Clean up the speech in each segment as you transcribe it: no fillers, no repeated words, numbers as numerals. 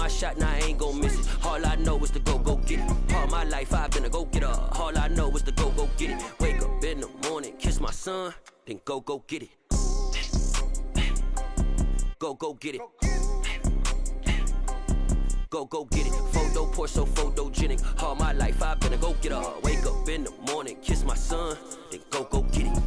my shot, now I ain't gon' miss it. All I know is to go get it. All my life I've been a go-getter. All I know is to go get it. Wake up in the morning, kiss my son, then go get it. Go get it. Go get it. Photo poor, so photogenic. All my life I've been a go-getter. Wake up in the morning, kiss my son, then go get it.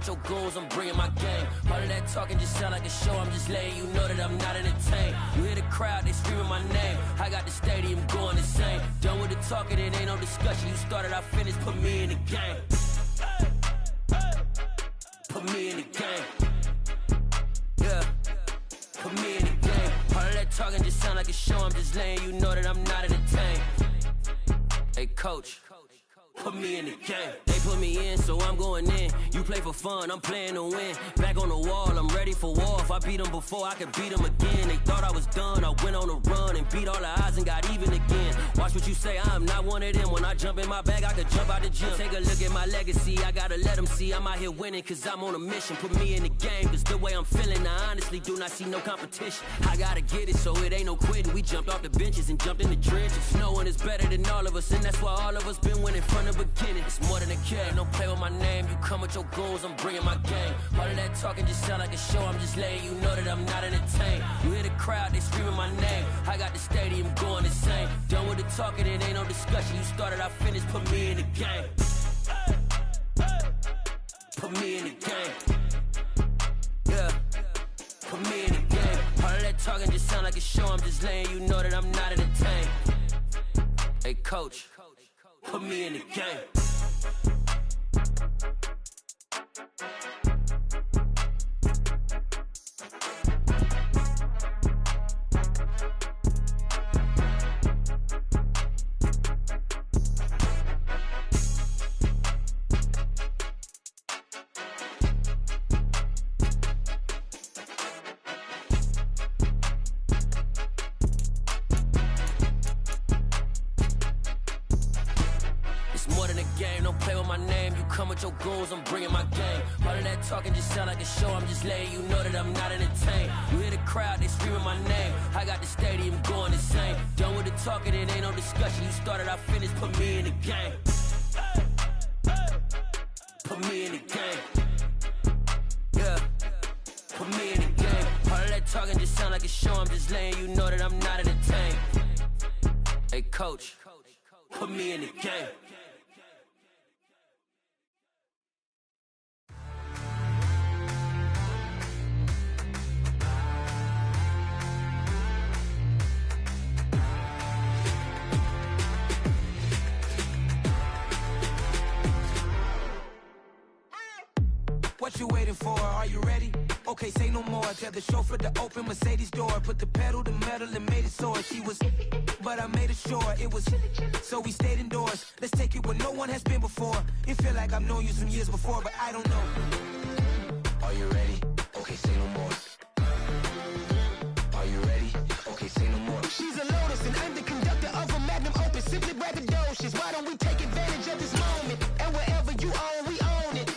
Your goals, I'm bringing my game. All of that talking just sound like a show. I'm just letting you know that I'm not entertained. You hear the crowd, they screaming my name. I got the stadium going insane. Done with the talking, it ain't no discussion. You started, I finished, put me in the game. Put me in the game. Yeah, put me in the game. All of that talking just sound like a show. I'm just letting you know that I'm not entertained. Hey, coach, put me in the game. They put me in, so I'm going in. You play for fun, I'm playing to win. Back on the wall, I'm ready for war. If I beat them before, I could beat them again. They thought I was done, I went on a run and beat all the odds and got even again. Watch what you say, I'm not one of them. When I jump in my bag, I could jump out the gym. Take a look at my legacy, I gotta let them see I'm out here winning, cause I'm on a mission. Put me in the game, cause the way I'm feeling, I honestly do not see no competition. I gotta get it, so it ain't no quitting. We jumped off the benches and jumped in the trenches. No one is better than all of us, and that's why all of us been winning from the beginning. It's more than a game, don't play with my name. You come with your goals, I'm bringing my game. All of that talking just sound like a show. I'm just letting you know that I'm not entertained. You hear the crowd, they screaming my name. I got the stadium going insane. Done with the talking, it ain't no discussion. You started, I finished, put me in the game. Put me in the game. Yeah, put me in the game. All of that talking just sound like a show. I'm just letting you know that I'm not entertained. Hey, coach, put me in the game. Your goals, I'm bringing my game. All of that talking just sound like a show. I'm just letting you know that I'm not entertained. You hear the crowd, they screaming my name. I got the stadium going insane. Done with the talking, it ain't no discussion. You started, I finished, put me in the game. Put me in the game. Yeah, put me in the game. All of that talking just sound like a show. I'm just letting you know that I'm not entertained. Hey, coach, put me in the game. What you waiting for? Are you ready? Okay, say no more. Tell the chauffeur to open Mercedes door. Put the pedal to metal and made it soar. She was, but I made it sure it was. So we stayed indoors. Let's take it where no one has been before. It feel like I've known you some years before, but I don't know. Are you ready? Okay, say no more. Are you ready? Okay, say no more. She's a Lotus and I'm the conductor of a Magnum Opus. Simply braggadocious. Why don't we take advantage of this moment? And wherever you own, we own it.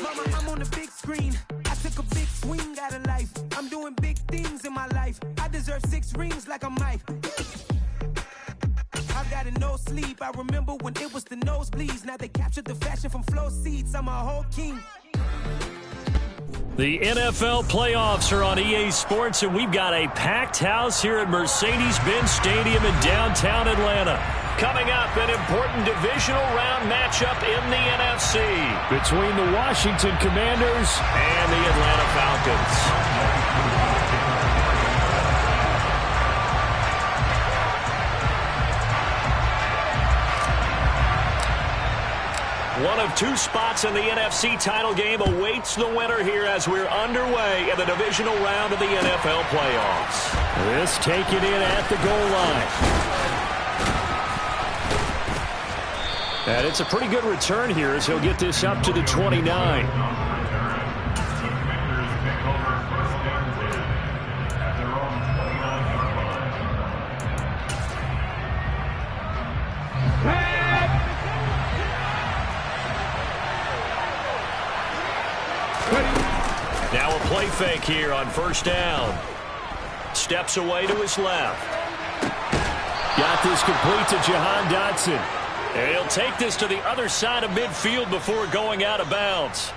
Mama, I'm on the big screen. I took a big swing out of life. I'm doing big things in my life. I deserve 6 rings like a Mike. I got a no sleep. I remember when it was the nosebleeds. Now they captured the fashion from flow seats. I'm a whole king. The NFL playoffs are on EA Sports, and we've got a packed house here at Mercedes-Benz Stadium in downtown Atlanta. Coming up, an important divisional round matchup in the NFC between the Washington Commanders and the Atlanta Falcons. One of two spots in the NFC title game awaits the winner here as we're underway in the divisional round of the NFL playoffs. This taken in at the goal line. And it's a pretty good return here as he'll get this up to the 29. Now a play fake here on first down. Steps away to his left. Got this complete to Jahan Dotson. And he'll take this to the other side of midfield before going out of bounds.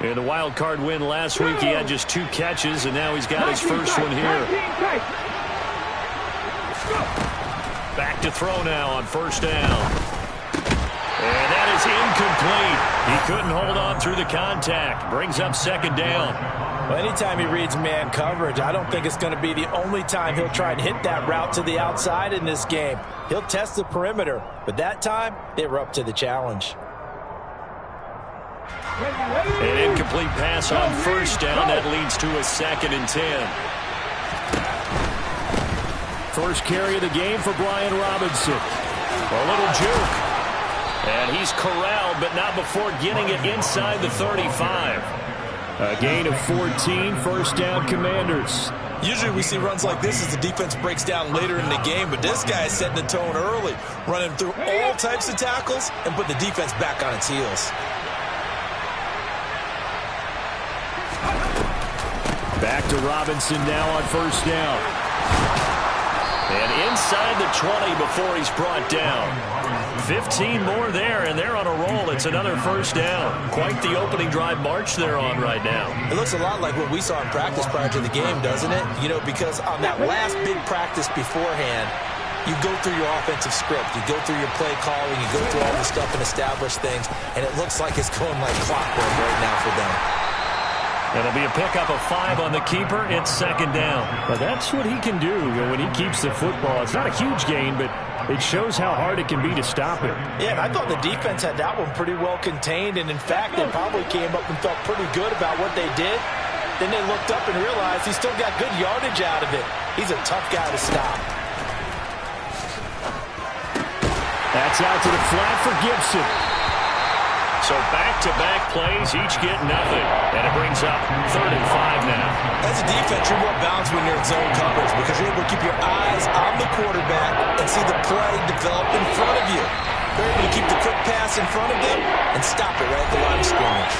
In the wild card win last week, he had just 2 catches, and now he's got his first one here. Back to throw now on first down. And that is incomplete. He couldn't hold on through the contact. Brings up second down. Well, anytime he reads man coverage, I don't think it's going to be the only time he'll try and hit that route to the outside in this game. He'll test the perimeter, but that time they were up to the challenge. An incomplete pass on first down. That leads to a 2nd and 10. First carry of the game for Brian Robinson. A little juke. And he's corralled, but not before getting it inside the 35. A gain of 14, first down Commanders. Usually we see runs like this as the defense breaks down later in the game, but this guy is setting the tone early, running through all types of tackles and put the defense back on its heels. Back to Robinson now on first down. And inside the 20 before he's brought down. 15 more there, and they're on a roll. It's another first down. Quite the opening drive march they're on right now. It looks a lot like what we saw in practice prior to the game, doesn't it? You know, because on that last big practice beforehand, you go through your offensive script. You go through your play calling. You go through all the stuff and establish things, and it looks like it's going like clockwork right now for them. It'll be a pickup of 5 on the keeper. It's second down. But that's what he can do when he keeps the football. It's not a huge gain, but it shows how hard it can be to stop it. Yeah, and I thought the defense had that one pretty well contained, and in fact, they probably came up and felt pretty good about what they did. Then they looked up and realized he still got good yardage out of it. He's a tough guy to stop. That's out to the flat for Gibson. So back-to-back plays, each get nothing. And it brings up 3rd and 5 now. As a defense, you're more balanced when you're in zone coverage because you're able to keep your eyes on the quarterback and see the play develop in front of you. You're able to keep the quick pass in front of them and stop it right at the line of scrimmage.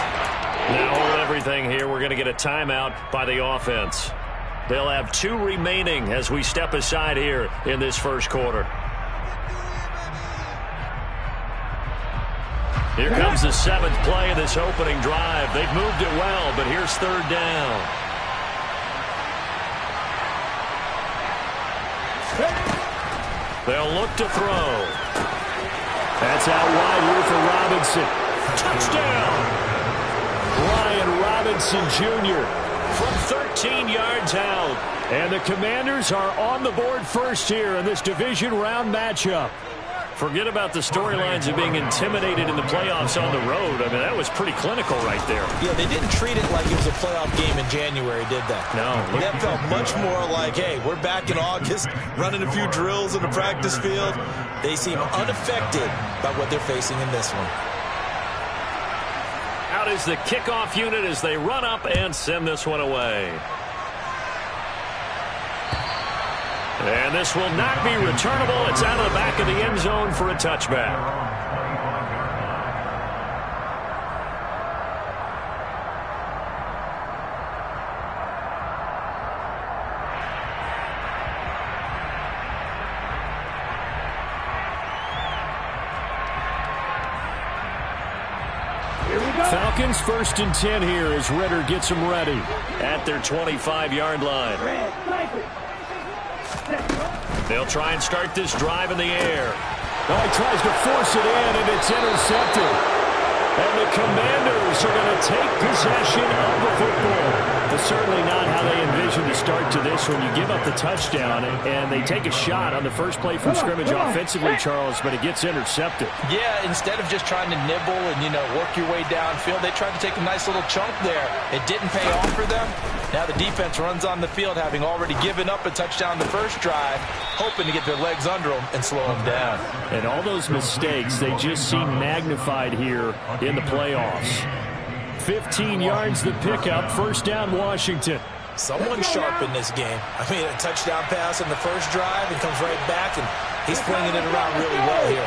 Now hold everything here. We're going to get a timeout by the offense. They'll have 2 remaining as we step aside here in this first quarter. Here comes the 7th play of this opening drive. They've moved it well, but here's 3rd down. They'll look to throw. That's out wide here for Robinson. Touchdown! Brian Robinson Jr. from 13 yards out. And the Commanders are on the board first here in this division round matchup. Forget about the storylines of being intimidated in the playoffs on the road. I mean, that was pretty clinical right there. Yeah, they didn't treat it like it was a playoff game in January, did they? No. That felt much more like, hey, we're back in August, running a few drills in the practice field. They seem unaffected by what they're facing in this one. Out is the kickoff unit as they run up and send this one away. And this will not be returnable. It's out of the back of the end zone for a touchback. Falcons 1st and 10 here as Ritter gets them ready at their 25-yard line. They'll try and start this drive in the air. Oh, he tries to force it in, and it's intercepted. And the Commanders Cardinals are going to take possession of the football. That's certainly not how they envisioned the start to this one. You give up the touchdown, and they take a shot on the first play from scrimmage offensively, Charles, but it gets intercepted. Yeah, instead of just trying to nibble and, work your way downfield, they tried to take a nice little chunk there. It didn't pay off for them. Now the defense runs on the field, having already given up a touchdown the first drive, hoping to get their legs under them and slow them down. And all those mistakes, they just seem magnified here in the playoffs. 15 yards the pickup, first down Washington. Someone sharp in this game. I mean, a touchdown pass in the first drive and comes right back, and he's flinging it around really well here.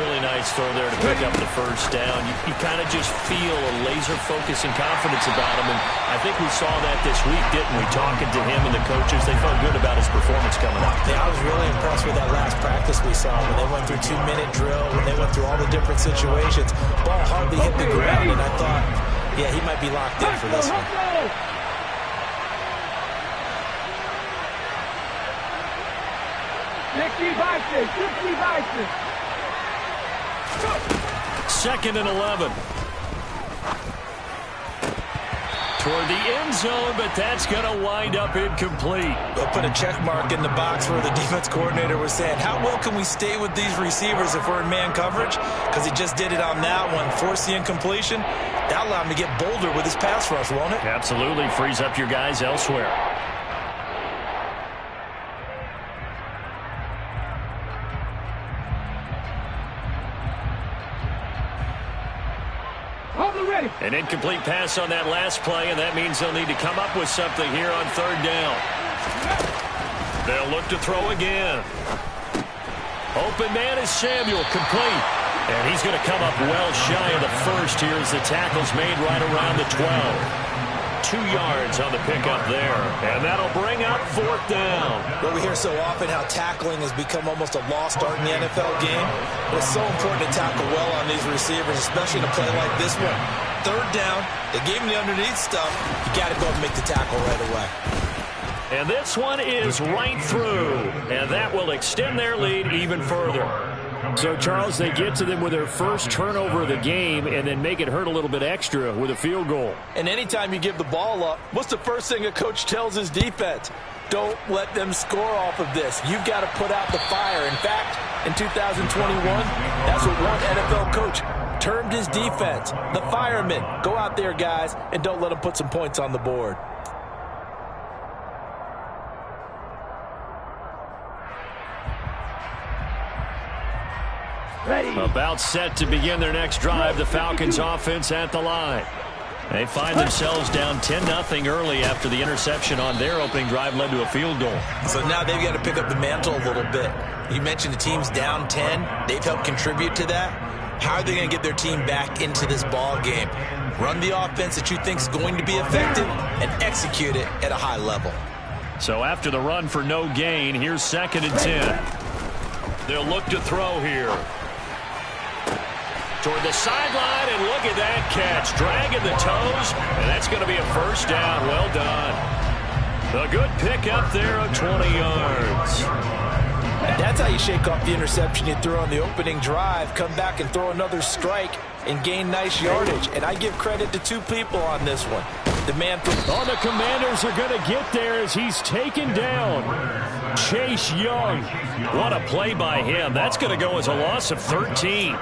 Really nice throw there to pick up the first down. You kind of just feel a laser focus and confidence about him, and I think we saw that this week, didn't we? Talking to him and the coaches, they felt good about his performance coming up. Yeah, I was really impressed with that last practice we saw when they went through 2-minute drill, when they went through all the different situations. Ball hardly hit the ground, and I thought, yeah, he might be locked in for this one. Second and 11. Toward the end zone, but that's going to wind up incomplete. They'll put a check mark in the box where the defense coordinator was saying, how well can we stay with these receivers if we're in man coverage? Because he just did it on that one, forced the incompletion. That'll allow him to get bolder with his pass rush, won't it? Absolutely. Frees up your guys elsewhere. An incomplete pass on that last play, and that means they'll need to come up with something here on third down. They'll look to throw again. Open man is Samuel, complete. And he's going to come up well shy of the first here as the tackle's made right around the 12. 2 yards on the pickup there. And that'll bring up fourth down. Well, we hear so often how tackling has become almost a lost art in the NFL game. But it's so important to tackle well on these receivers, especially in a play like this one. Third down, they gave him the underneath stuff. You got to go and make the tackle right away. And this one is right through. And that will extend their lead even further. So, Charles, they get to them with their first turnover of the game and then make it hurt a little bit extra with a field goal. And anytime you give the ball up, what's the first thing a coach tells his defense? Don't let them score off of this. You've got to put out the fire. In fact, in 2021, that's what one NFL coach termed his defense. The firemen. Go out there, guys, and don't let them put some points on the board. About set to begin their next drive, the Falcons offense at the line. They find themselves down 10-0 early after the interception on their opening drive led to a field goal. So now they've got to pick up the mantle a little bit. You mentioned the team's down 10. They've helped contribute to that. How are they going to get their team back into this ball game? Run the offense that you think is going to be effective and execute it at a high level. So after the run for no gain, here's 2nd and 10. They'll look to throw here. Toward the sideline, and look at that catch. Dragging the toes, and that's going to be a first down. Well done. A good pickup there of 20 yards. And that's how you shake off the interception you threw on the opening drive. Come back and throw another strike and gain nice yardage. And I give credit to two people on this one. The man from... Oh, the Commanders are going to get there as he's taken down. Chase Young. What a play by him. That's going to go as a loss of 13.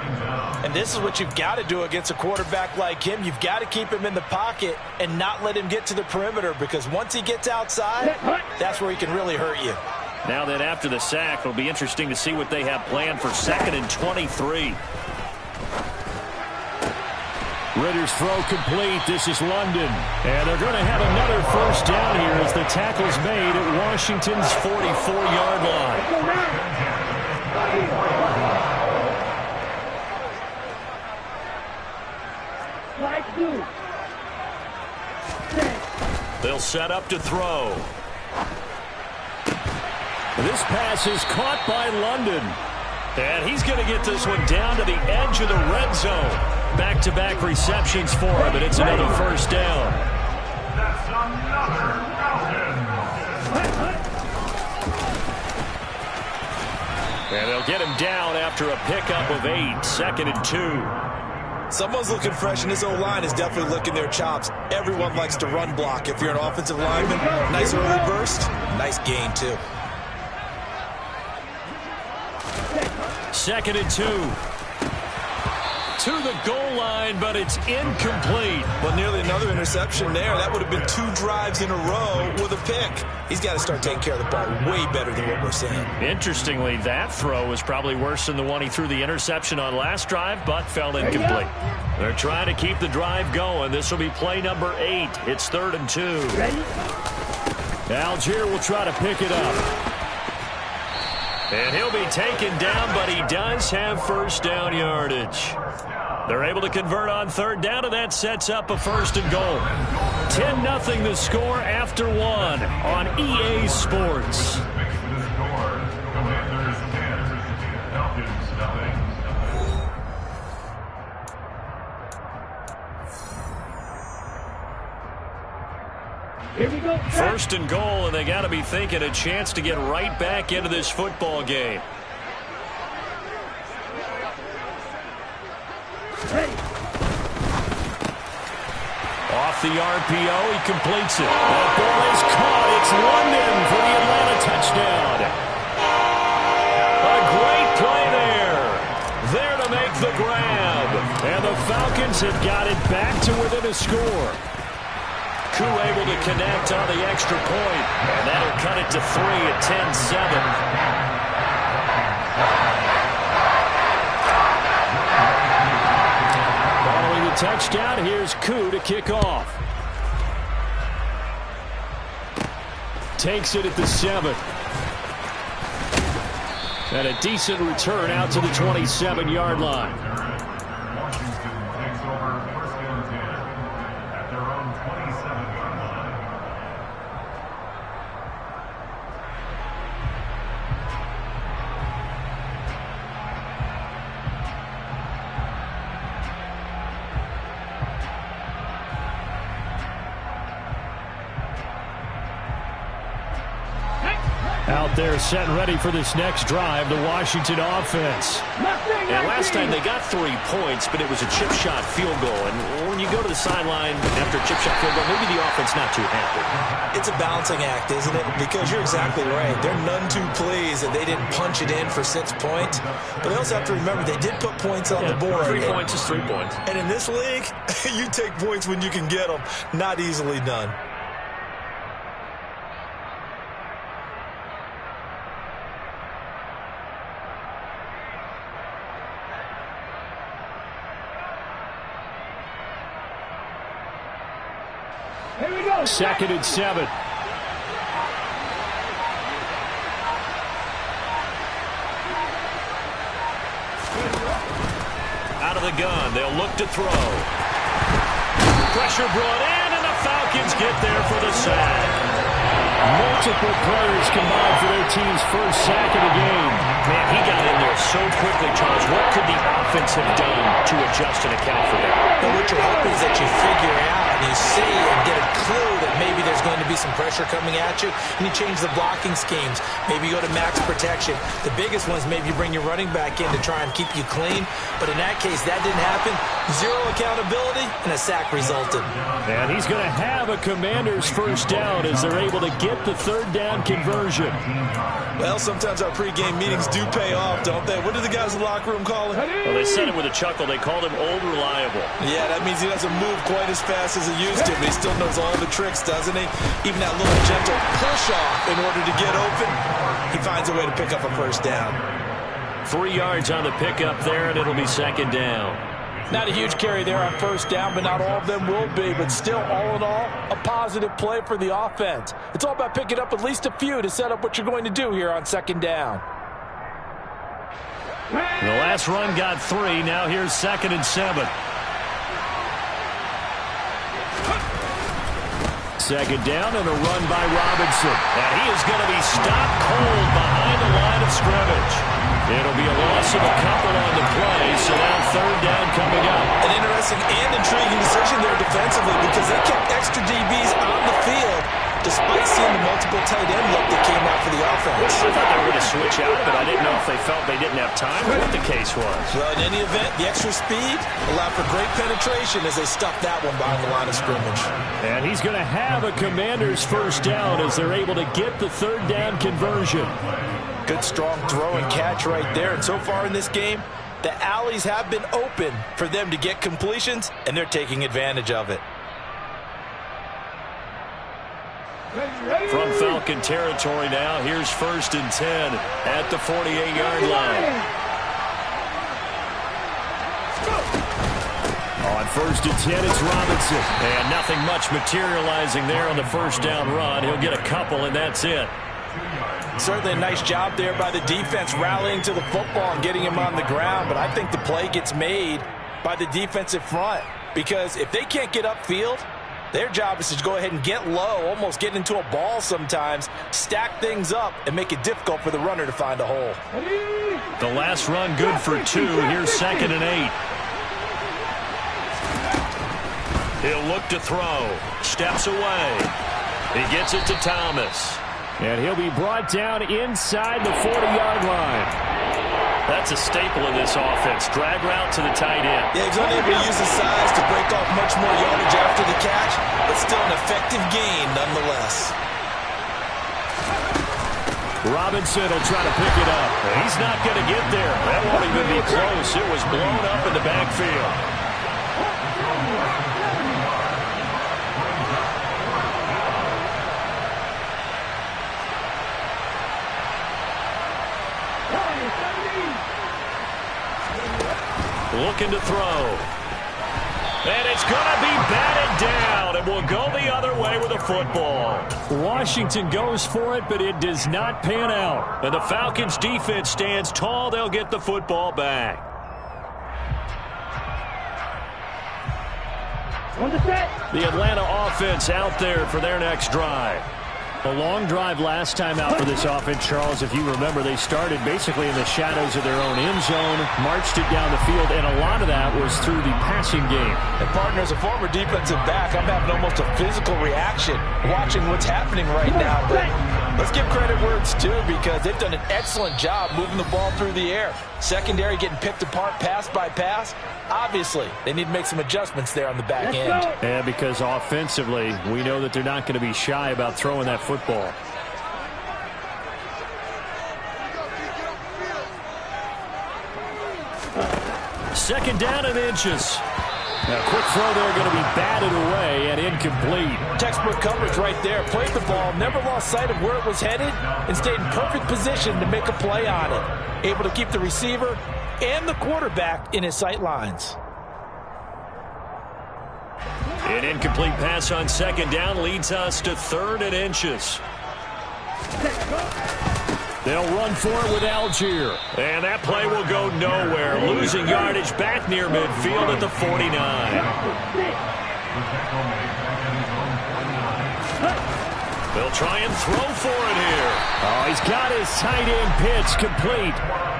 And this is what you've got to do against a quarterback like him. You've got to keep him in the pocket and not let him get to the perimeter, because once he gets outside, that's where he can really hurt you. Now that after the sack, it'll be interesting to see what they have planned for 2nd and 23. Ritter's throw complete. This is London. And they're going to have another first down here as the tackle's made at Washington's 44-yard line. They'll set up to throw. This pass is caught by London. And he's going to get this one down to the edge of the red zone. Back-to-back receptions for him, and it's another first down. That's another And they'll get him down after a pickup of 8. 2nd and 2. Someone's looking fresh, and this O-line is definitely licking their chops. Everyone likes to run block. If you're an offensive lineman, nice early burst, nice gain, too. 2nd and 2. To the goal line, but it's incomplete. Well, nearly another interception there. That would have been 2 drives in a row with a pick. He's got to start taking care of the ball way better than what we're seeing. Interestingly, that throw was probably worse than the one he threw the interception on last drive, but fell incomplete. They're trying to keep the drive going. This will be play number 8. It's 3rd and 2. Algier will try to pick it up. And he'll be taken down, but he does have first down yardage. They're able to convert on 3rd down, and that sets up a 1st and goal. 10-0 the score after 1 on EA Sports. Here we go. 1st and goal, and they got to be thinking a chance to get right back into this football game. Ready. Off the RPO, he completes it. That ball is caught. It's London for the Atlanta touchdown. A great play there. There to make the grab. And the Falcons have got it back to within a score. Koo able to connect on the extra point, and that'll cut it to 3 at 10-7. Following the touchdown, here's Koo to kick off. Takes it at the 7. And a decent return out to the 27-yard line. Out there set and ready for this next drive, the Washington offense. And last time they got 3 points, but it was a chip shot field goal. And when you go to the sideline after a chip shot field goal, maybe the offense not too happy. It's a balancing act, isn't it? Because you're exactly right. They're none too pleased that they didn't punch it in for 6 points. But they also have to remember they did put points on the board. 3 points is 3 points. And in this league, you take points when you can get them. Not easily done. Here we go. 2nd and 7. Out of the gun, they'll look to throw. Pressure brought in, and the Falcons get there for the sack. Multiple players combined for their team's first sack of the game. Man, he got in there so quickly, Charles. What could the offense have done to adjust and account for that? Well, what you're hoping is that you figure out and you see and get a clue that maybe there's going to be some pressure coming at you, and you change the blocking schemes. Maybe you go to max protection. The biggest one is maybe you bring your running back in to try and keep you clean. But in that case, that didn't happen. 0 accountability, and a sack resulted. And he's going to have a Commander's first down as they're able to get the 3rd down conversion. Well, sometimes our pregame meetings do pay off, don't they? What do the guys in the locker room call him? Well, they said it with a chuckle. They called him Old Reliable. Yeah, that means he doesn't move quite as fast as he used to, but he still knows all the tricks, doesn't he? Even that little gentle push-off in order to get open, he finds a way to pick up a first down. 3 yards on the pickup there, and it'll be 2nd down. Not a huge carry there on first down, but not all of them will be. But still, all in all, a positive play for the offense. It's all about picking up at least a few to set up what you're going to do here on 2nd down. The last run got 3. Now here's 2nd and 7. 2nd down and a run by Robinson. And he is going to be stopped cold behind the line of scrimmage. It'll be a loss of a couple on the play, so now 3rd down coming up. An interesting and intriguing decision there defensively because they kept extra DBs on the field despite seeing the multiple tight end look that came out for the offense. I thought they were going to switch out of it. I didn't know if they felt they didn't have time or what the case was. Well, in any event, the extra speed allowed for great penetration as they stuffed that one behind the line of scrimmage. And he's going to have a Commanders first down as they're able to get the third down conversion. Good, strong throw and catch right there. And so far in this game, the alleys have been open for them to get completions, and they're taking advantage of it. From Falcon territory now, here's 1st and 10 at the 48-yard line. On 1st and 10, it's Robinson. And nothing much materializing there on the first down run. He'll get a couple, and that's it. Certainly a nice job there by the defense rallying to the football and getting him on the ground. But I think the play gets made by the defensive front, because if they can't get upfield, their job is to go ahead and get low, almost get into a ball sometimes, stack things up, and make it difficult for the runner to find a hole. The last run good for 2. Here's 2nd and 8. He'll look to throw. Steps away. He gets it to Thomas. And he'll be brought down inside the 40-yard line. That's a staple of this offense. Drag route to the tight end. Yeah, he's unable to use his size to break off much more yardage after the catch, but still an effective gain nonetheless. Robinson will try to pick it up. He's not going to get there. That won't even be close. It was blown up in the backfield. Looking to throw. And it's going to be batted down, and will go the other way with a football. Washington goes for it, but it does not pan out. And the Falcons defense stands tall. They'll get the football back. The Atlanta offense out there for their next drive. A long drive last time out for this offense, Charles. If you remember, they started basically in the shadows of their own end zone, marched it down the field, and a lot of that was through the passing game. And partner, as a former defensive back, I'm having almost a physical reaction watching what's happening right now. But let's give credit where it's due, because they've done an excellent job moving the ball through the air. Secondary getting picked apart pass by pass. Obviously, they need to make some adjustments there on the back end. Yeah, because offensively, we know that they're not going to be shy about throwing that football. Second down and inches. A quick throw there, going to be batted away and incomplete. Textbook coverage right there. Played the ball, never lost sight of where it was headed, and stayed in perfect position to make a play on it. Able to keep the receiver and the quarterback in his sight lines. An incomplete pass on second down leads us to 3rd and inches. They'll run for it with Algier. And that play will go nowhere. Losing yardage back near midfield at the 49. They'll try and throw for it here. Oh, he's got his tight end pitch complete.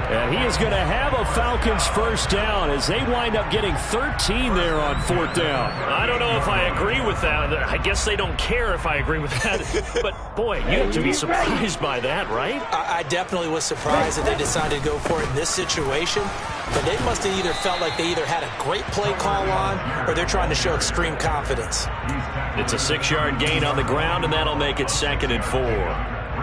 And he is going to have a Falcons first down as they wind up getting 13 there on 4th down. I don't know if I agree with that. I guess they don't care if I agree with that. But, boy, you have to be surprised by that, right? I definitely was surprised that they decided to go for it in this situation. But they must have either felt like they either had a great play call on, or they're trying to show extreme confidence. It's a 6-yard gain on the ground, and that'll make it 2nd and 4.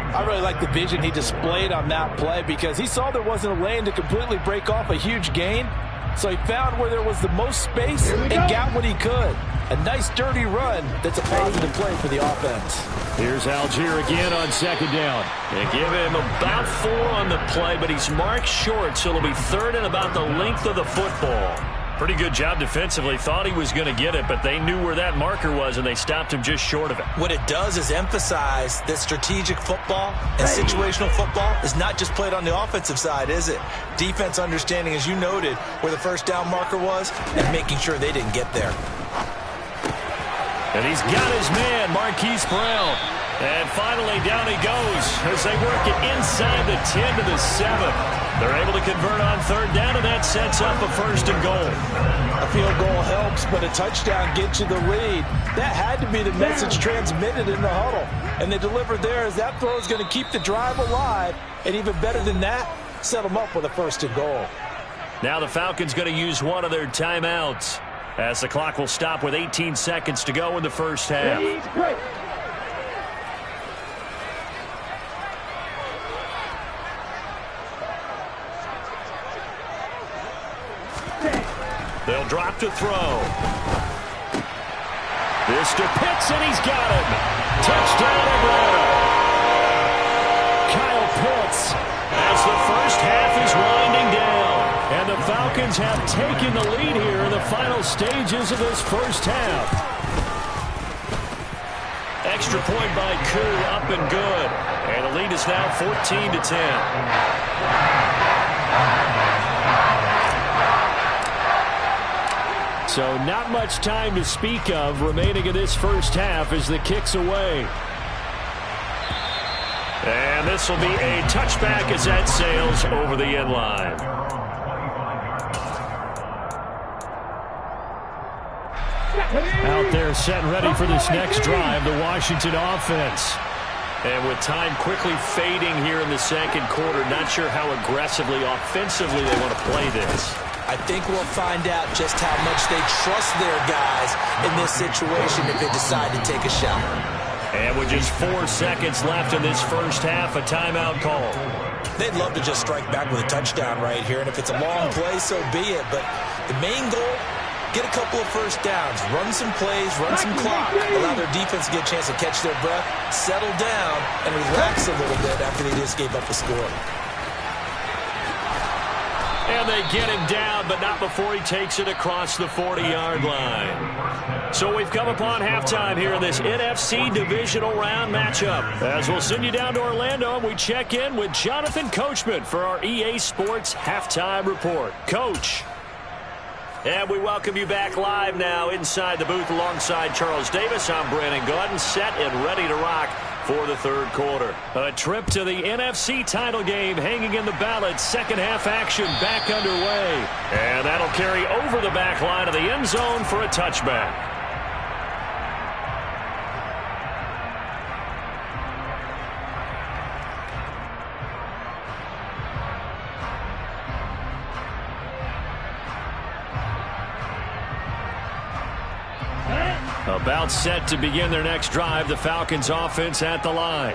I really like the vision he displayed on that play, because he saw there wasn't a lane to completely break off a huge gain. So he found where there was the most space and got what he could. A nice dirty run that's a positive play for the offense. Here's Algier again on 2nd down. They give him about 4 on the play, but he's marked short, so it'll be 3rd and about the length of the football. Pretty good job defensively. Thought he was going to get it, but they knew where that marker was, and they stopped him just short of it. What it does is emphasize that strategic football and situational football is not just played on the offensive side, is it? Defense understanding, as you noted, where the first down marker was and making sure they didn't get there. And he's got his man, Marquise Brown. And finally, down he goes as they work it inside the 10 to the 7. They're able to convert on third down, and that sets up a 1st and goal. A field goal helps, but a touchdown gets you the lead. That had to be the message transmitted in the huddle. And they delivered there as that throw is going to keep the drive alive. And even better than that, set them up with a 1st and goal. Now the Falcons going to use one of their timeouts as the clock will stop with 18 seconds to go in the first half. They'll drop to throw. This to Pitts, and he's got him. Touchdown, Atlanta. Kyle Pitts as the first half is winding down. And the Falcons have taken the lead here in the final stages of this first half. Extra point by Koo, up and good. And the lead is now 14 to 10. So not much time to speak of remaining in this first half as the kick's away. And this will be a touchback as that sails over the end line. Out there set and ready for this next drive, the Washington offense. And with time quickly fading here in the second quarter, not sure how aggressively, offensively they want to play this. I think we'll find out just how much they trust their guys in this situation if they decide to take a shot. And with just 4 seconds left in this first half, a timeout call. They'd love to just strike back with a touchdown right here, and if it's a long play, so be it. But the main goal, get a couple of first downs, run some plays, run some clock, allow their defense to get a chance to catch their breath, settle down, and relax a little bit after they just gave up a score. And they get him down, but not before he takes it across the 40-yard line. So we've come upon halftime here in this NFC divisional round matchup. As we'll send you down to Orlando, and we check in with Jonathan Coachman for our EA Sports Halftime Report. Coach. And we welcome you back live now inside the booth alongside Charles Davis. I'm Brandon Gordon, set and ready to rock for the third quarter. A trip to the NFC title game hanging in the balance. Second half action back underway. And that'll carry over the back line of the end zone for a touchback. About set to begin their next drive, the Falcons offense at the line.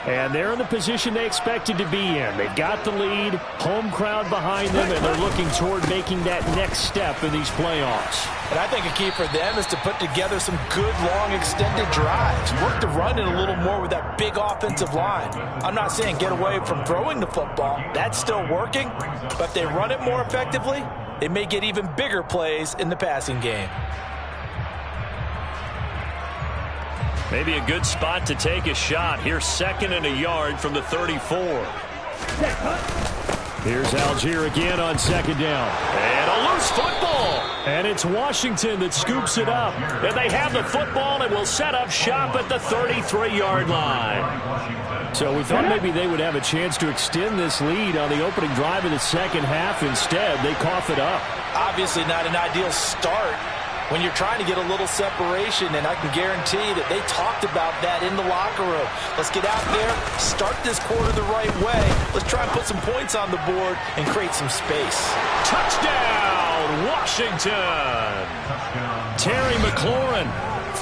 And they're in the position they expected to be in. They've got the lead, home crowd behind them, and they're looking toward making that next step in these playoffs. And I think a key for them is to put together some good, long, extended drives. Work the run in a little more with that big offensive line. I'm not saying get away from throwing the football. That's still working. But if they run it more effectively, they may get even bigger plays in the passing game. Maybe a good spot to take a shot. Here's 2nd and a yard from the 34. Here's Algier again on 2nd down. And a loose football. And it's Washington that scoops it up. And they have the football and will set up shop at the 33-yard line. So we thought maybe they would have a chance to extend this lead on the opening drive of the second half. Instead, they cough it up. Obviously not an ideal start when you're trying to get a little separation, and I can guarantee that they talked about that in the locker room. Let's get out there, start this quarter the right way. Let's try and put some points on the board and create some space. Touchdown, Washington! Terry McLaurin,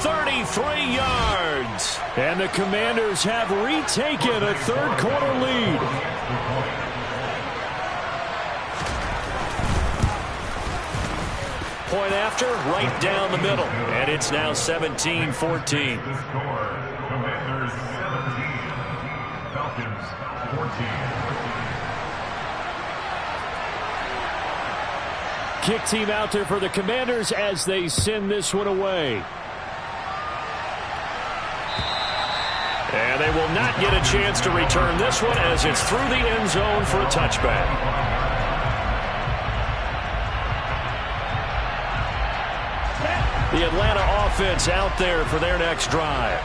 33 yards. And the Commanders have retaken a third quarter lead. Point after, right down the middle. And it's now 17-14. Commanders 17, Falcons 14. Kick team out there for the Commanders as they send this one away. And they will not get a chance to return this one as it's through the end zone for a touchback. The Atlanta offense out there for their next drive.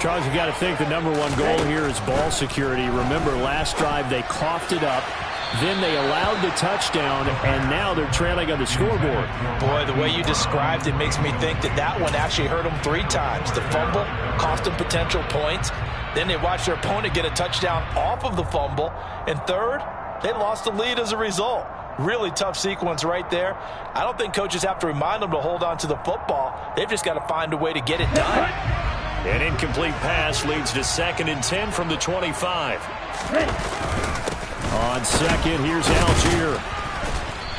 Charles, you got to think the number one goal here is ball security. Remember, last drive they coughed it up. Then they allowed the touchdown, and now they're trailing on the scoreboard. Boy, the way you described it makes me think that one actually hurt them 3 times. The fumble cost them potential points. Then they watched their opponent get a touchdown off of the fumble. And third, they lost the lead as a result. Really tough sequence right there. I don't think coaches have to remind them to hold on to the football. They've just got to find a way to get it done. An incomplete pass leads to 2nd and 10 from the 25. On second, here's Algier.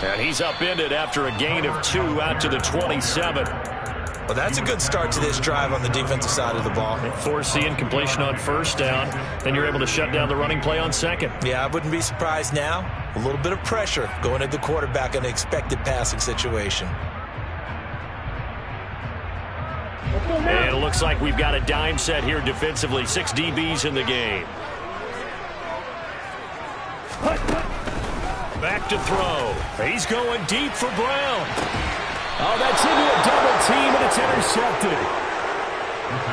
And he's upended after a gain of 2 out to the 27. Well, that's a good start to this drive on the defensive side of the ball. Force the incompletion on 1st down. Then you're able to shut down the running play on 2nd. Yeah, I wouldn't be surprised now. A little bit of pressure going at the quarterback in an expected passing situation. And it looks like we've got a dime set here defensively. 6 DBs in the game. Back to throw. He's going deep for Brown. Oh, that's into a double team, and it's intercepted.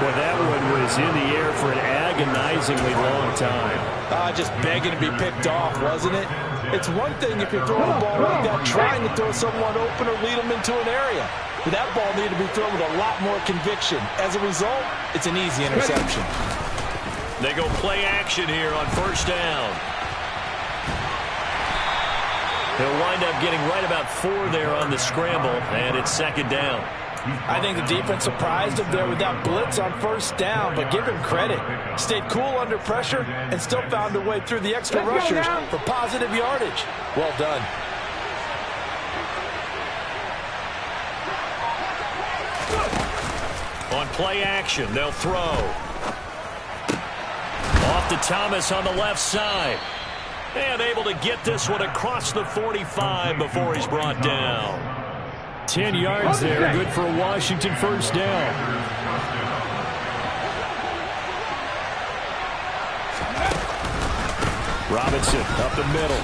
Well, that one was in the air for an agonizingly long time. Just begging to be picked off, wasn't it? It's one thing if you're throwing a ball like that, trying to throw someone open or lead them into an area. But that ball needed to be thrown with a lot more conviction. As a result, it's an easy interception. They go play action here on 1st down. He'll wind up getting right about 4 there on the scramble, and it's 2nd down. I think the defense surprised him there with that blitz on 1st down, but give him credit. Stayed cool under pressure and still found a way through the extra rushers for positive yardage. Well done. On play action, they'll throw. Off to Thomas on the left side. And able to get this one across the 45 before he's brought down. 10 yards there, good for a Washington 1st down. Robinson up the middle.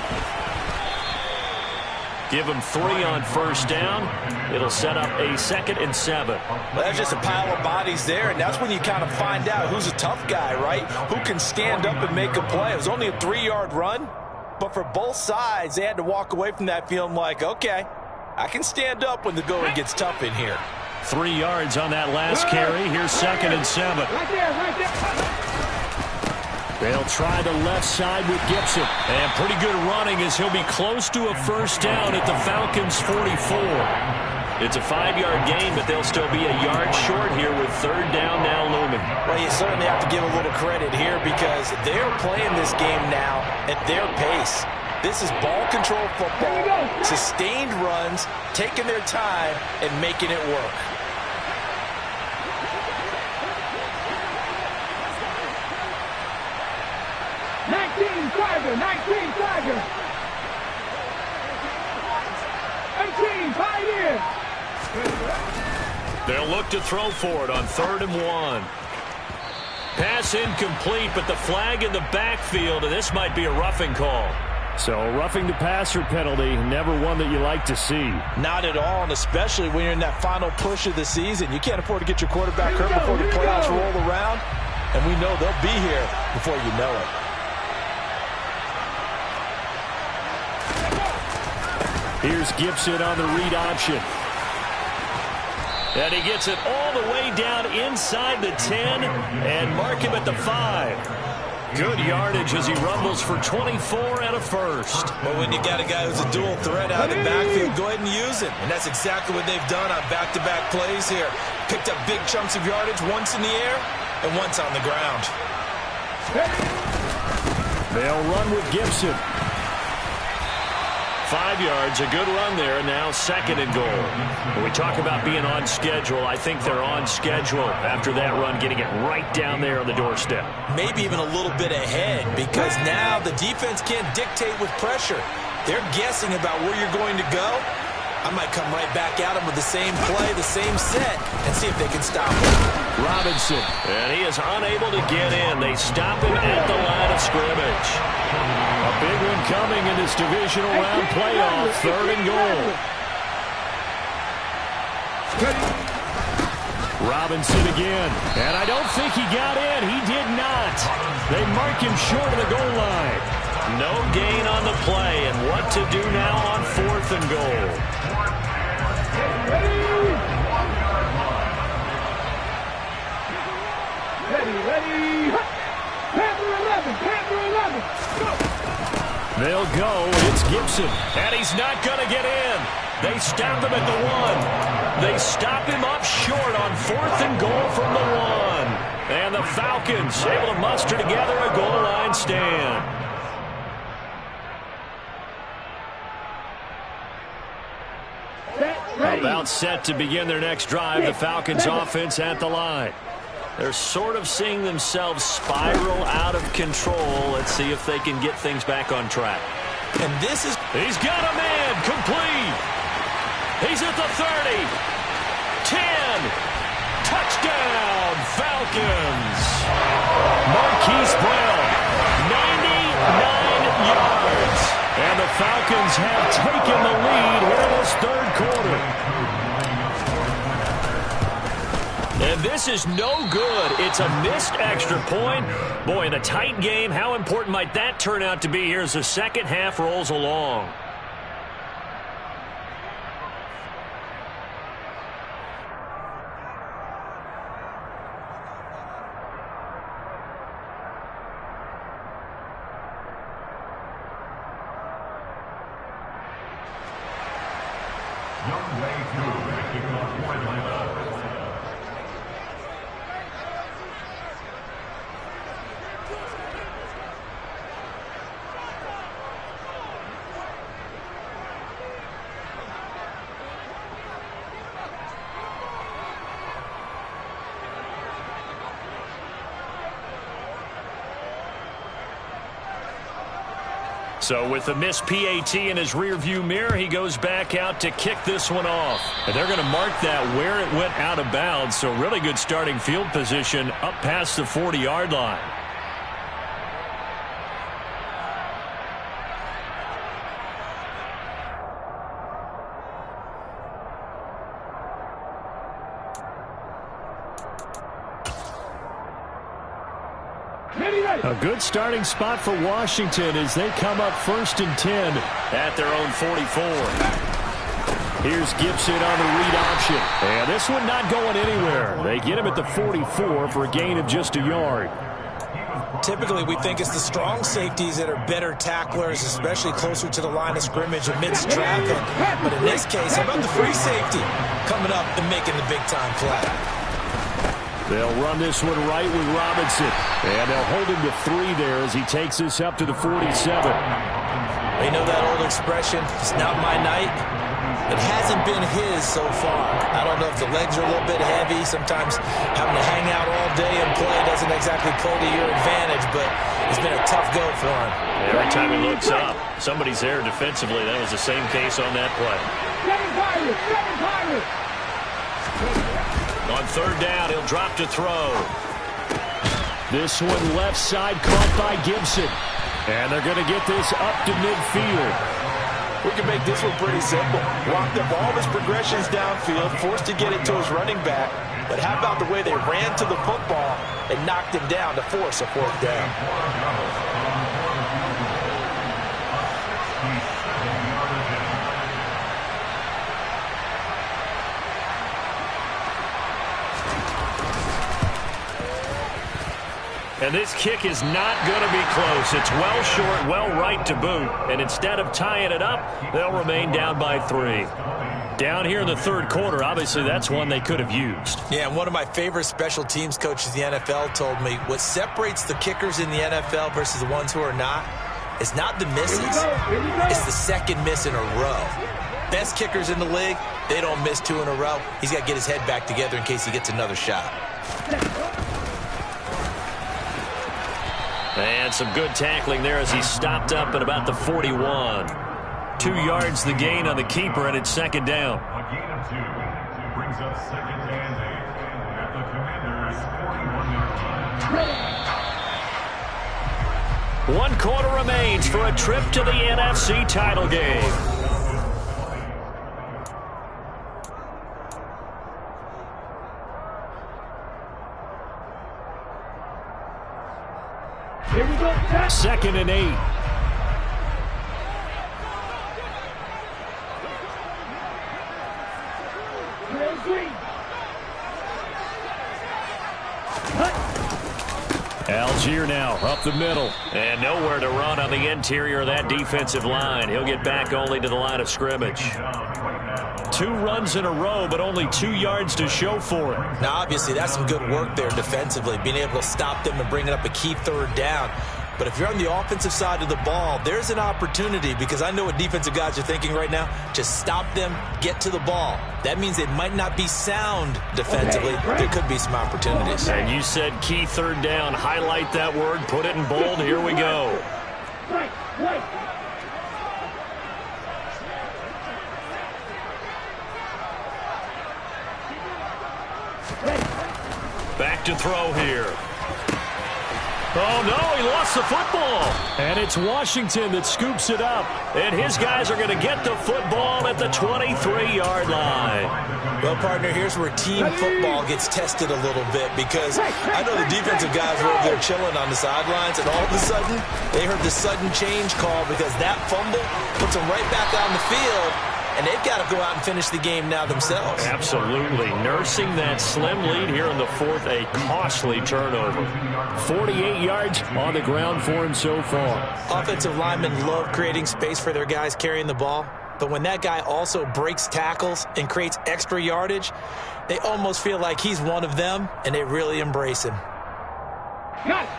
Give him 3 on 1st down. It'll set up a 2nd and 7. Well, that's just a pile of bodies there, and that's when you kind of find out who's a tough guy, right? Who can stand up and make a play. It was only a 3-yard run, but for both sides, they had to walk away from that feeling like, okay, I can stand up when the going gets tough in here. 3 yards on that last carry. Here's 2nd and 7. Right there, right there. They'll try the left side with Gibson. And pretty good running as he'll be close to a 1st down at the Falcons' 44. It's a 5-yard gain, but they'll still be a yard short here with 3rd down now looming. Well, you certainly have to give a little credit here because they're playing this game now at their pace. This is ball control football, sustained runs, taking their time and making it work. Tiger, 19 Tiger. 18 Pioneer. They'll look to throw for it on 3rd and 1. Pass incomplete, but the flag in the backfield, and this might be a roughing call. So roughing the passer penalty, never one that you like to see. Not at all, and especially when you're in that final push of the season. You can't afford to get your quarterback hurt before the playoffs roll around, and we know they'll be here before you know it. Here's Gibson on the read option. And he gets it all the way down inside the 10 and mark him at the 5. Good yardage as he rumbles for 24 and a 1st. Well, when you got a guy who's a dual threat out of the backfield, go ahead and use him. And that's exactly what they've done on back-to-back plays here. Picked up big chunks of yardage, once in the air and once on the ground. They'll run with Gibson. 5 yards, a good run there, now 2nd and goal. When we talk about being on schedule, I think they're on schedule after that run, getting it right down there on the doorstep. Maybe even a little bit ahead because now the defense can't dictate with pressure. They're guessing about where you're going to go. I might come right back at them with the same play, the same set, and see if they can stop him. Robinson, and he is unable to get in. They stop him at the line of scrimmage. A big one coming in this divisional round playoff, 3rd and goal. Robinson again. And I don't think he got in. He did not. They mark him short of the goal line. No gain on the play. And what to do now on 4th and goal? Ready. Panther 11. Go. They'll go, and it's Gibson. And he's not going to get in. They stop him at the 1. They stop him up short on 4th and goal from the 1. And the Falcons able to muster together a goal line stand. About set to begin their next drive. The Falcons offense at the line. They're sort of seeing themselves spiral out of control. Let's see if they can get things back on track. And this is... He's got a man complete. He's at the 30. 10. Touchdown, Falcons. Marquise Brown, 99 yards. And the Falcons have taken the lead here in this 3rd quarter. And this is no good. It's a missed extra point. Boy, in a tight game, how important might that turn out to be here as the second half rolls along? So with the missed PAT in his rearview mirror, he goes back out to kick this one off. And they're going to mark that where it went out of bounds. So really good starting field position up past the 40-yard line. A good starting spot for Washington as they come up 1st and 10 at their own 44. Here's Gibson on the read option. And this one not going anywhere. They get him at the 44 for a gain of just a yard. Typically, we think it's the strong safeties that are better tacklers, especially closer to the line of scrimmage amidst traffic. But in this case, how about the free safety coming up and making the big-time play? They'll run this one right with Robinson. And they'll hold him to 3 there as he takes this up to the 47. You know that old expression, it's not my night? It hasn't been his so far. I don't know if the legs are a little bit heavy. Sometimes having to hang out all day and play doesn't exactly play to your advantage, but it's been a tough go for him. Every time he looks up, somebody's there defensively. That was the same case on that play. On 3rd down, he'll drop to throw. This one left side caught by Gibson. And they're going to get this up to midfield. We can make this one pretty simple. Walked up all his progressions downfield, forced to get it to his running back. But how about the way they ran to the football and knocked him down to force a 4th down? And this kick is not going to be close. It's well short, well right to boot. And instead of tying it up, they'll remain down by 3. Down here in the 3rd quarter, obviously that's one they could have used. Yeah, and one of my favorite special teams coaches in the NFL told me what separates the kickers in the NFL versus the ones who are not, it's not the misses, it's the second miss in a row. Best kickers in the league, they don't miss 2 in a row. He's got to get his head back together in case he gets another shot. And some good tackling there as he stopped up at about the 41. 2 yards the gain on the keeper, and it's 2nd down. A gain of 2 brings up 2nd and 8 at the Commander's 41-yard line. 1 quarter remains for a trip to the NFC title game. Here we go. 2nd and 8. Algier now up the middle. And nowhere to run on the interior of that defensive line. He'll get back only to the line of scrimmage. 2 runs in a row, but only 2 yards to show for it. Now, obviously, that's some good work there defensively, being able to stop them and bringing up a key 3rd down. But if you're on the offensive side of the ball, there's an opportunity, because I know what defensive guys are thinking right now. Just stop them, get to the ball. That means they might not be sound defensively. There could be some opportunities. And you said key 3rd down. Highlight that word. Put it in bold. Here we go. Back to throw here. Oh, no, he lost the football. And it's Washington that scoops it up. And his guys are going to get the football at the 23-yard line. Well, partner, here's where team football gets tested a little bit, because I know the defensive guys were over there chilling on the sidelines, and all of a sudden, they heard the sudden change call, because that fumble puts them right back on the field. And they've got to go out and finish the game now themselves. Absolutely. Nursing that slim lead here in the 4th, a costly turnover. 48 yards on the ground for him so far. Offensive linemen love creating space for their guys carrying the ball. But when that guy also breaks tackles and creates extra yardage, they almost feel like he's one of them, and they really embrace him.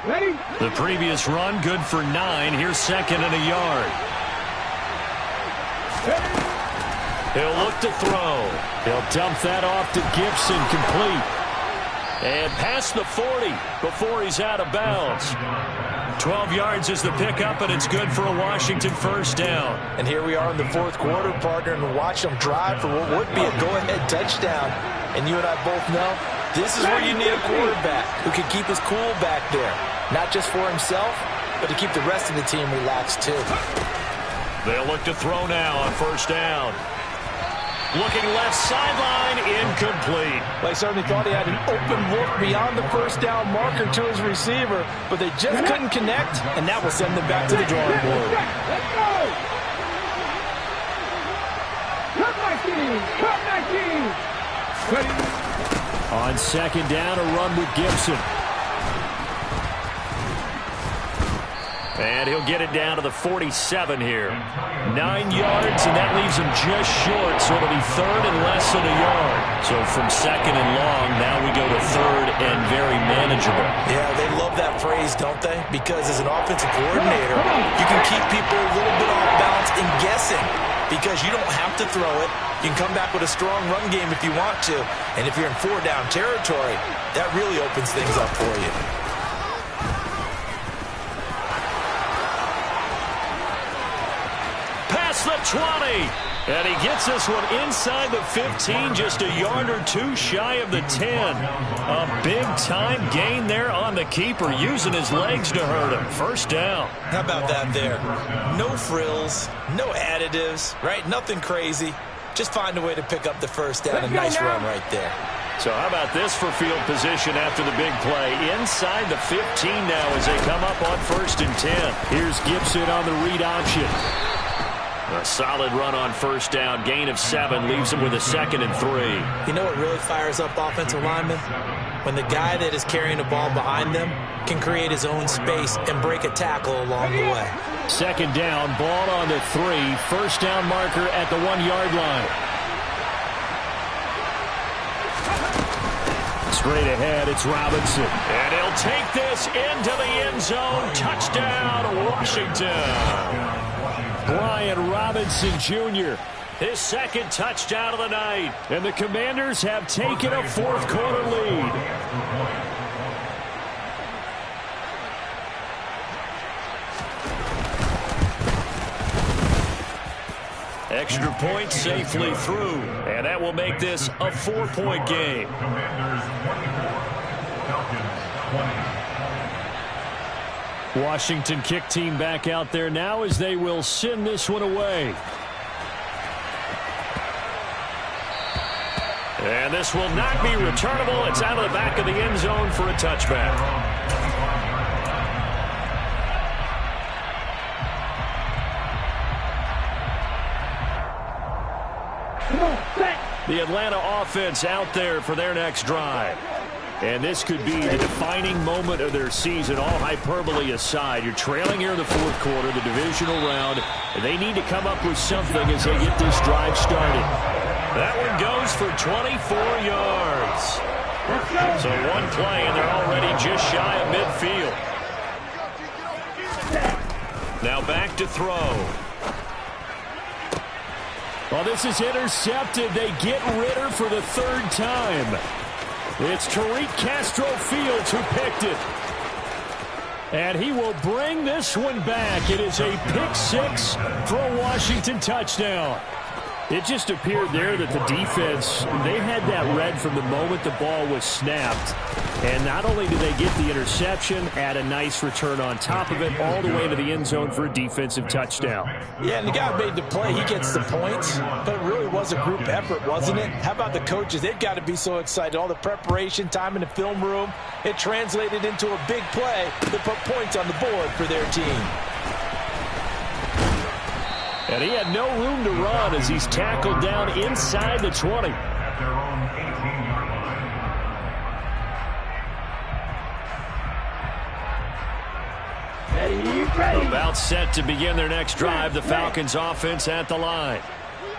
Ready? The previous run, good for 9. Here's 2nd and a yard. He'll look to throw. He'll dump that off to Gibson, complete. And past the 40 before he's out of bounds. 12 yards is the pickup, and it's good for a Washington 1st down. And here we are in the 4th quarter, partner, and watch them drive for what would be a go-ahead touchdown. And you and I both know this is where you need a quarterback who can keep his cool back there. Not just for himself, but to keep the rest of the team relaxed too. They'll look to throw now on 1st down. Looking left sideline, incomplete. They certainly thought he had an open look beyond the 1st down marker to his receiver, but they just couldn't connect, and that will send them back to the drawing board. Let's go! Cut my team! Ready? On 2nd down, a run with Gibson. And he'll get it down to the 47 here. 9 yards, and that leaves him just short, so it'll be 3rd and less than a yard. So from 2nd and long, now we go to 3rd and very manageable. Yeah, they love that phrase, don't they? Because as an offensive coordinator, you can keep people a little bit off balance and guessing, because you don't have to throw it. You can come back with a strong run game if you want to. And if you're in 4-down territory, that really opens things up for you. The 20, and he gets this one inside the 15, just a yard or 2 shy of the 10. A big-time gain there on the keeper, using his legs to hurt him. 1st down. How about that there? No frills, no additives, right? Nothing crazy. Just find a way to pick up the 1st down. A nice run right there. So how about this for field position after the big play? Inside the 15 now as they come up on 1st and 10. Here's Gibson on the read option. A solid run on 1st down. Gain of 7 leaves him with a 2nd and 3. You know what really fires up offensive linemen? When the guy that is carrying the ball behind them can create his own space and break a tackle along the way. 2nd down, ball on the 3. 1st down marker at the 1-yard line. Straight ahead, it's Robinson. And he'll take this into the end zone. Touchdown, Washington. Brian Robinson Jr., his 2nd touchdown of the night. And the Commanders have taken a 4th quarter lead. Extra point safely through. And that will make this a 4-point game. Commanders 24, Falcons 20. Washington kick team back out there now as they will send this one away. And this will not be returnable. It's out of the back of the end zone for a touchback. The Atlanta offense out there for their next drive. And this could be the defining moment of their season, all hyperbole aside. You're trailing here in the fourth quarter, the divisional round, and they need to come up with something as they get this drive started. That one goes for 24 yards. So one play, and they're already just shy of midfield. Now back to throw. Well, this is intercepted. They get Ritter for the third time. It's Tariq Castro-Fields who picked it. And he will bring this one back. It is a pick-6 for a Washington touchdown. It just appeared there that the defense, they had that read from the moment the ball was snapped. And not only did they get the interception, add a nice return on top of it, all the way to the end zone for a defensive touchdown. Yeah, and the guy made the play. He gets the points. But it really was a group effort, wasn't it? How about the coaches? They've got to be so excited. All the preparation, time in the film room, it translated into a big play to put points on the board for their team. And he had no room to run as he's tackled down inside the 20. At their own 18-yard line. About set to begin their next drive, the Falcons offense at the line.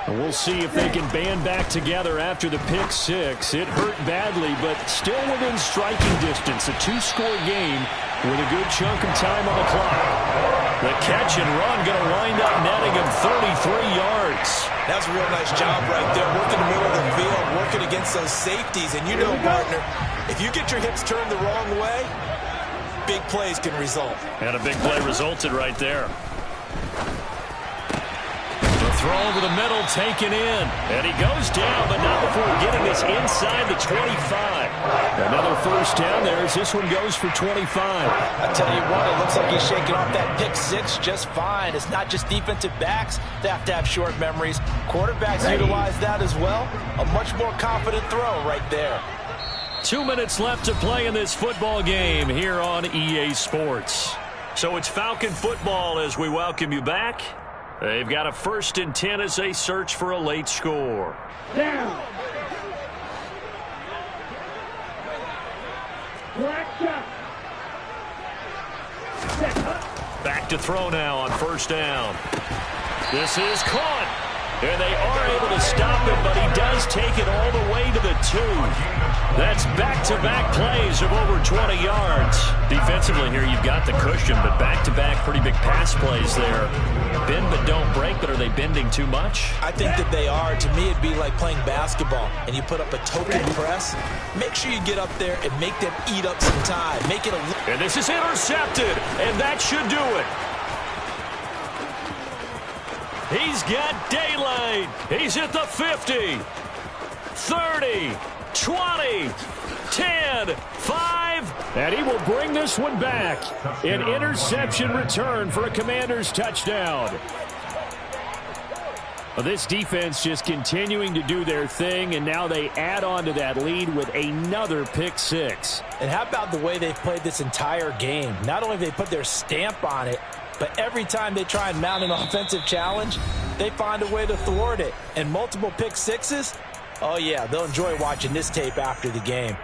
And we'll see if they can band back together after the pick-6. It hurt badly, but still within striking distance. A two-score game with a good chunk of time on the clock. The catch and run going to wind up netting him 33 yards. That's a real nice job right there. Working the middle of the field, working against those safeties. And you know, partner, if you get your hips turned the wrong way, big plays can result. And a big play resulted right there. The throw over the middle taken in. And he goes down, but not before getting this inside the 25. Another first down there as this one goes for 25. I tell you what, it looks like he's shaking off that pick-6 just fine. It's not just defensive backs that have to have short memories. Quarterbacks utilize that as well. A much more confident throw right there. 2 minutes left to play in this football game here on EA Sports. So it's Falcon football as we welcome you back. They've got a 1st and 10 as they search for a late score. Down. Back to throw now on 1st down. This is caught. And they are able to stop him, but he does take it all the way to the 2. That's back-to-back plays of over 20 yards. Defensively here, you've got the cushion, but back-to-back pretty big pass plays there. Bend but don't break, but are they bending too much? I think that they are. To me, it'd be like playing basketball, and you put up a token press. Make sure you get up there and make them eat up some time. Make it a... And this is intercepted, and that should do it. He's got daylight. He's at the 50, 30, 20, 10, 5. And he will bring this one back. An interception return for a Commanders touchdown. Well, this defense just continuing to do their thing, and now they add on to that lead with another pick-6. And how about the way they've played this entire game? Not only have they put their stamp on it, but every time they try and mount an offensive challenge, they find a way to thwart it. And multiple pick-6s, oh yeah, they'll enjoy watching this tape after the game.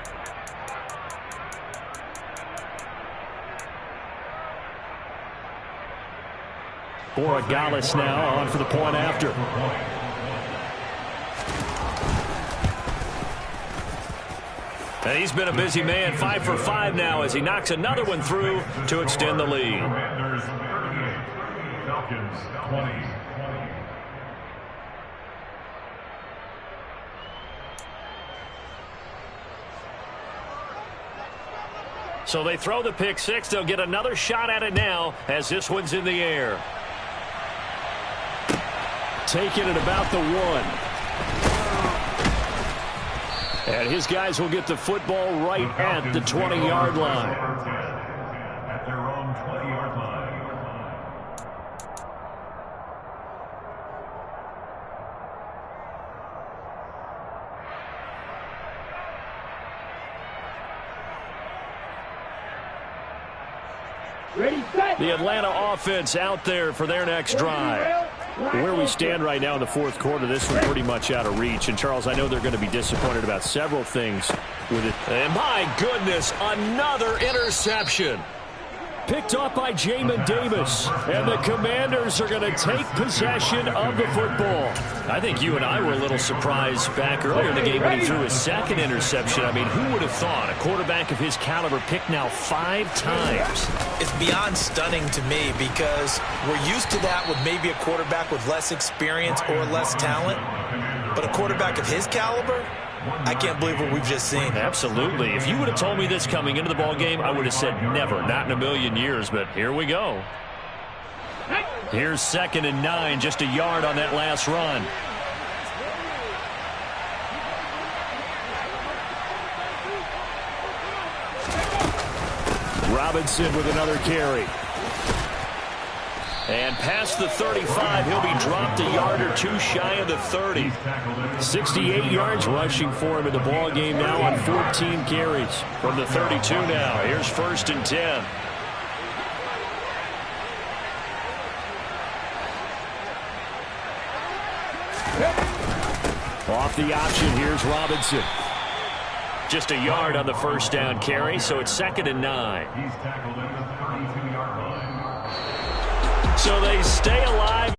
Borregales now on for the point after. And he's been a busy man, 5 for 5 now as he knocks another one through to extend the lead. Commanders 38, Falcons 20. So they throw the pick-6. They'll get another shot at it now as this one's in the air. Taken at about the 1. And his guys will get the football right at the 20-yard line. At their own 20-yard line. Ready, set. The Atlanta offense out there for their next drive. Where we stand right now in the fourth quarter, this one's pretty much out of reach. And, Charles, I know they're going to be disappointed about several things with it. And, my goodness, another interception. Picked off by Jamin Davis. And the Commanders are going to take possession of the football. I think you and I were a little surprised back earlier in the game when he threw his second interception. I mean, who would have thought a quarterback of his caliber picked now 5 times? It's beyond stunning to me because we're used to that with maybe a quarterback with less experience or less talent. But a quarterback of his caliber, I can't believe what we've just seen. Absolutely. If you would have told me this coming into the ball game, I would have said never, not in a million years. But here we go. Here's 2nd and 9, just a yard on that last run. Robinson with another carry. And past the 35, he'll be dropped a yard or 2 shy of the 30. 68 yards rushing for him in the ball game now on 14 carries. From the 32 now, here's 1st and 10. Off the option, here's Robinson. Just a yard on the 1st down carry, so it's 2nd and 9. He's tackled at the 32-yard line. So they stay alive